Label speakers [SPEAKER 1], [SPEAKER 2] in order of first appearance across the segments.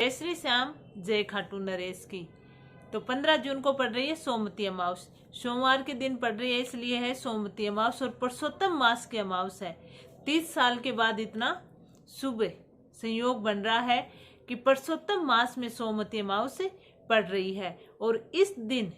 [SPEAKER 1] जय श्री श्याम, जय खाटू नरेश की। तो 15 जून को पड़ रही है सोमवती अमावस। सोमवार के दिन पड़ रही है, इसलिए है सोमवती अमावस और पुरुषोत्तम मास की अमावस है। 30 साल के बाद इतना शुभ संयोग बन रहा है कि पुरुषोत्तम मास में सोमवती अमावस पड़ रही है। और इस दिन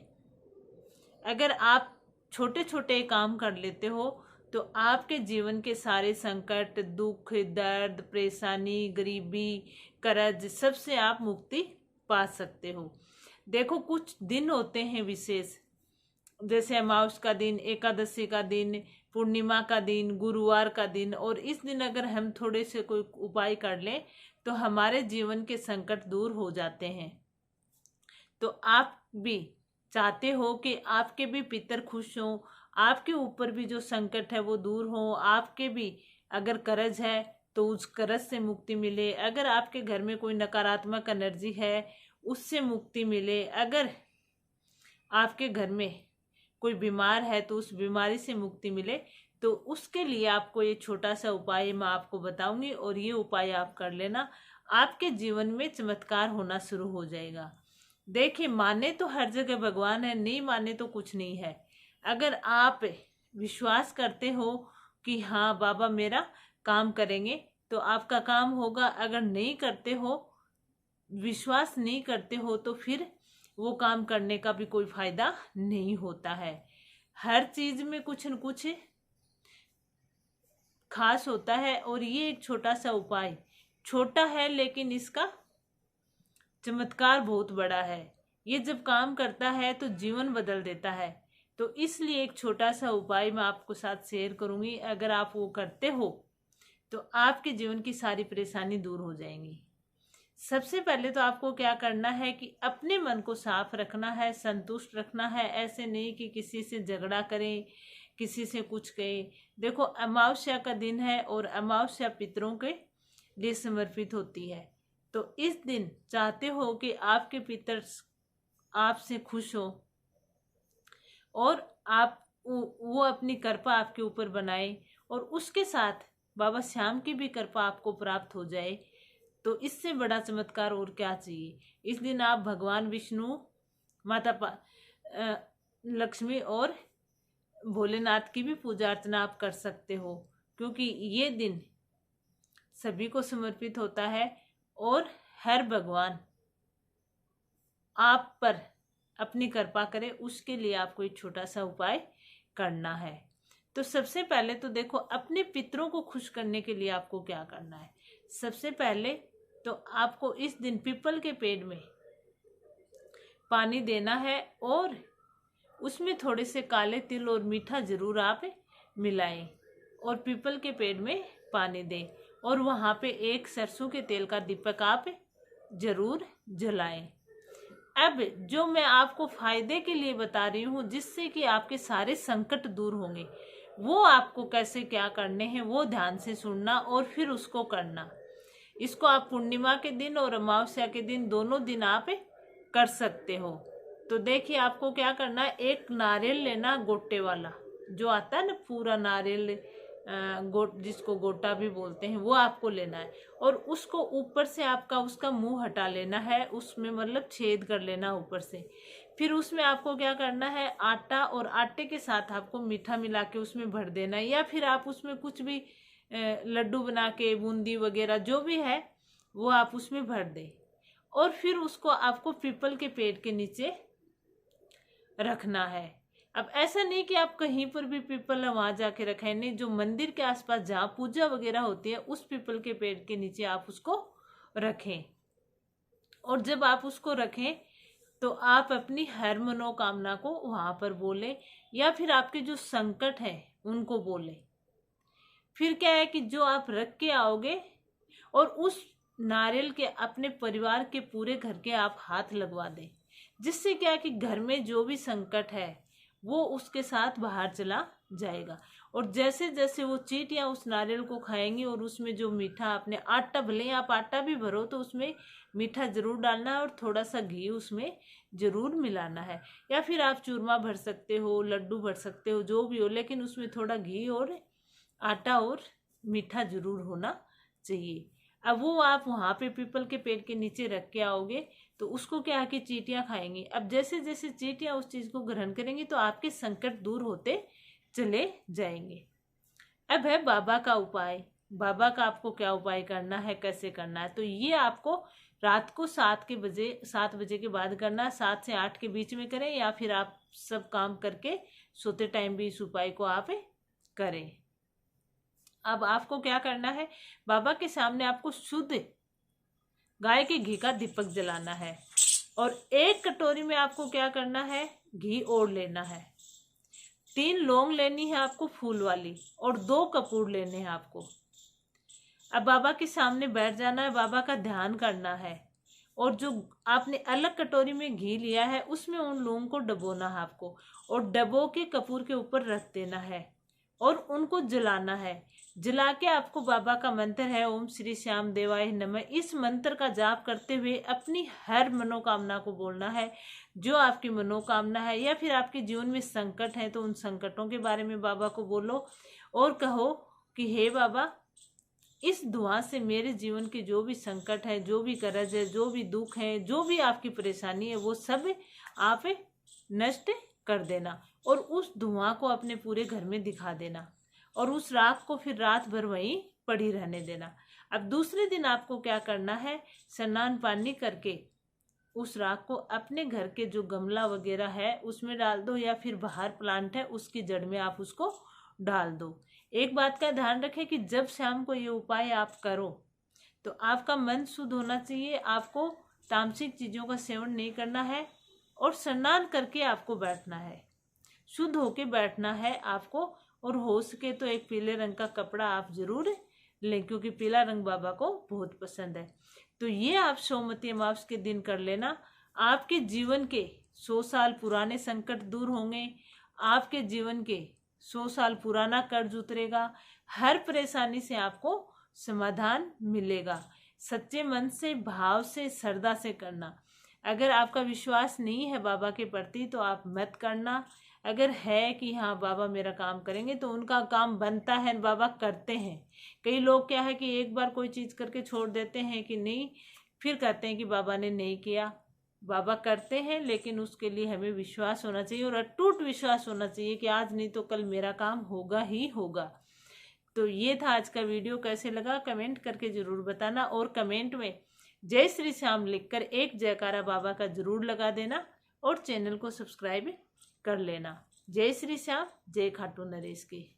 [SPEAKER 1] अगर आप छोटे छोटे काम कर लेते हो तो आपके जीवन के सारे संकट, दुख, दर्द, परेशानी, गरीबी, कर्ज सबसे आप मुक्ति पा सकते हो। देखो, कुछ दिन होते हैं विशेष, जैसे अमावस का दिन, एकादशी का दिन, पूर्णिमा का दिन, गुरुवार का दिन। और इस दिन अगर हम थोड़े से कोई उपाय कर लें तो हमारे जीवन के संकट दूर हो जाते हैं। तो आप भी चाहते हो कि आपके भी पितर खुश हों, आपके ऊपर भी जो संकट है वो दूर हो, आपके भी अगर कर्ज है तो उस कर्ज से मुक्ति मिले, अगर आपके घर में कोई नकारात्मक एनर्जी है उससे मुक्ति मिले, अगर आपके घर में कोई बीमार है तो उस बीमारी से मुक्ति मिले। तो उसके लिए आपको ये छोटा सा उपाय मैं आपको बताऊंगी और ये उपाय आप कर लेना, आपके जीवन में चमत्कार होना शुरू हो जाएगा। देखिए, माने तो हर जगह भगवान है, नहीं माने तो कुछ नहीं है। अगर आप विश्वास करते हो कि हाँ बाबा मेरा काम करेंगे तो आपका काम होगा। अगर नहीं करते हो, विश्वास नहीं करते हो, तो फिर वो काम करने का भी कोई फायदा नहीं होता है। हर चीज में कुछ न कुछ खास होता है और ये एक छोटा सा उपाय छोटा है लेकिन इसका चमत्कार बहुत बड़ा है। ये जब काम करता है तो जीवन बदल देता है। तो इसलिए एक छोटा सा उपाय मैं आपको साथ शेयर करूंगी, अगर आप वो करते हो तो आपके जीवन की सारी परेशानी दूर हो जाएंगी। सबसे पहले तो आपको क्या करना है कि अपने मन को साफ रखना है, संतुष्ट रखना है। ऐसे नहीं कि किसी से झगड़ा करें, किसी से कुछ कहें। देखो, अमावस्या का दिन है और अमावस्या पितरों के लिए समर्पित होती है। तो इस दिन चाहते हो कि आपके पितर आपसे खुश हो और आप वो अपनी कृपा आपके ऊपर बनाए और उसके साथ बाबा श्याम की भी कृपा आपको प्राप्त हो जाए। तो इससे बड़ा चमत्कार और क्या चाहिए। इस दिन आप भगवान विष्णु, माता लक्ष्मी और भोलेनाथ की भी पूजा अर्चना आप कर सकते हो, क्योंकि ये दिन सभी को समर्पित होता है और हर भगवान आप पर अपनी कृपा करे, उसके लिए आपको एक छोटा सा उपाय करना है। तो सबसे पहले तो देखो, अपने पितरों को खुश करने के लिए आपको क्या करना है। सबसे पहले तो आपको इस दिन पीपल के पेड़ में पानी देना है और उसमें थोड़े से काले तिल और मीठा जरूर आप मिलाएं और पीपल के पेड़ में पानी दें और वहां पे एक सरसों के तेल का दीपक आप जरूर जलाएं। अब जो मैं आपको फायदे के लिए बता रही हूँ, जिससे कि आपके सारे संकट दूर होंगे, वो आपको कैसे क्या करने हैं वो ध्यान से सुनना और फिर उसको करना। इसको आप पूर्णिमा के दिन और अमावस्या के दिन दोनों दिन आप कर सकते हो। तो देखिए, आपको क्या करना है, एक नारियल लेना, गोटे वाला जो आता है ना, पूरा नारियल, जिसको गोटा भी बोलते हैं, वो आपको लेना है और उसको ऊपर से आपका उसका मुंह हटा लेना है, उसमें मतलब छेद कर लेना ऊपर से। फिर उसमें आपको क्या करना है, आटा और आटे के साथ आपको मीठा मिला के उसमें भर देना है, या फिर आप उसमें कुछ भी लड्डू बना के, बूंदी वगैरह जो भी है वो आप उसमें भर दें और फिर उसको आपको पीपल के पेड़ के नीचे रखना है। अब ऐसा नहीं कि आप कहीं पर भी पीपल वहां जाके रखें, नहीं, जो मंदिर के आसपास जहाँ पूजा वगैरह होती है उस पीपल के पेड़ के नीचे आप उसको रखें। और जब आप उसको रखें तो आप अपनी हर मनोकामना को वहां पर बोलें या फिर आपके जो संकट है उनको बोलें। फिर क्या है कि जो आप रख के आओगे और उस नारियल के अपने परिवार के पूरे घर के आप हाथ लगवा दें, जिससे क्या है कि घर में जो भी संकट है वो उसके साथ बाहर चला जाएगा। और जैसे जैसे वो चींटियां उस नारियल को खाएंगी और उसमें जो मीठा, आपने आटा, भले ही आप आटा भी भरो तो उसमें मीठा जरूर डालना है और थोड़ा सा घी उसमें जरूर मिलाना है, या फिर आप चूरमा भर सकते हो, लड्डू भर सकते हो, जो भी हो, लेकिन उसमें थोड़ा घी और आटा और मीठा जरूर होना चाहिए। अब वो आप वहां पे पीपल के पेड़ के नीचे रख के आओगे तो उसको क्या है कि चींटियां खाएंगी। अब जैसे जैसे चींटियां उस चीज को ग्रहण करेंगी तो आपके संकट दूर होते चले जाएंगे। अब है बाबा का उपाय। बाबा का आपको क्या उपाय करना है, कैसे करना है, तो ये आपको रात को 7 बजे के बाद करना है। 7 से 8 के बीच में करें या फिर आप सब काम करके सोते टाइम भी इस उपाय को आप करें। अब आपको क्या करना है, बाबा के सामने आपको शुद्ध गाय के घी का दीपक जलाना है और 1 कटोरी में आपको क्या करना है, घी ओढ़ लेना है। 3 लौंग लेनी है आपको फूल वाली और 2 कपूर लेने हैं आपको। अब बाबा के सामने बैठ जाना है, बाबा का ध्यान करना है और जो आपने अलग कटोरी में घी लिया है उसमें उन लौंग को डबोना है आपको और डबो के कपूर के ऊपर रख देना है और उनको जलाना है। जला के आपको बाबा का मंत्र है ओम श्री श्याम देवाय नमः, इस मंत्र का जाप करते हुए अपनी हर मनोकामना को बोलना है। जो आपकी मनोकामना है या फिर आपके जीवन में संकट है तो उन संकटों के बारे में बाबा को बोलो और कहो कि हे बाबा, इस दुआ से मेरे जीवन के जो भी संकट है, जो भी कर्ज है, जो भी दुख है, जो भी आपकी परेशानी है, वो सब आप नष्ट कर देना और उस धुआं को अपने पूरे घर में दिखा देना और उस राख को फिर रात भर वहीं पड़ी रहने देना। अब दूसरे दिन आपको क्या करना है, स्नान पानी करके उस राख को अपने घर के जो गमला वगैरह है उसमें डाल दो या फिर बाहर प्लांट है उसकी जड़ में आप उसको डाल दो। एक बात का ध्यान रखें कि जब शाम को ये उपाय आप करो तो आपका मन शुद्ध होना चाहिए, आपको तामसिक चीजों का सेवन नहीं करना है और स्नान करके आपको बैठना है, शुद्ध होके बैठना है आपको। और हो सके तो एक पीले रंग का कपड़ा आप जरूर लें क्योंकि पीला रंग बाबा को बहुत पसंद है। तो ये आप सोमवती अमावस के दिन कर लेना, आपके जीवन के 100 साल पुराने संकट दूर होंगे, आपके जीवन के 100 साल पुराना कर्ज उतरेगा, हर परेशानी से आपको समाधान मिलेगा। सच्चे मन से, भाव से, श्रद्धा से करना। अगर आपका विश्वास नहीं है बाबा के प्रति तो आप मत करना। अगर है कि हाँ बाबा मेरा काम करेंगे तो उनका काम बनता है, बाबा करते हैं। कई लोग क्या है कि एक बार कोई चीज करके छोड़ देते हैं कि नहीं, फिर कहते हैं कि बाबा ने नहीं किया। बाबा करते हैं लेकिन उसके लिए हमें विश्वास होना चाहिए और अटूट विश्वास होना चाहिए कि आज नहीं तो कल मेरा काम होगा ही होगा। तो ये था आज का वीडियो, कैसे लगा कमेंट करके जरूर बताना और कमेंट में जय श्री श्याम लिखकर एक जयकारा बाबा का जरूर लगा देना और चैनल को सब्सक्राइब कर लेना। जय श्री श्याम, जय खाटू नरेश की।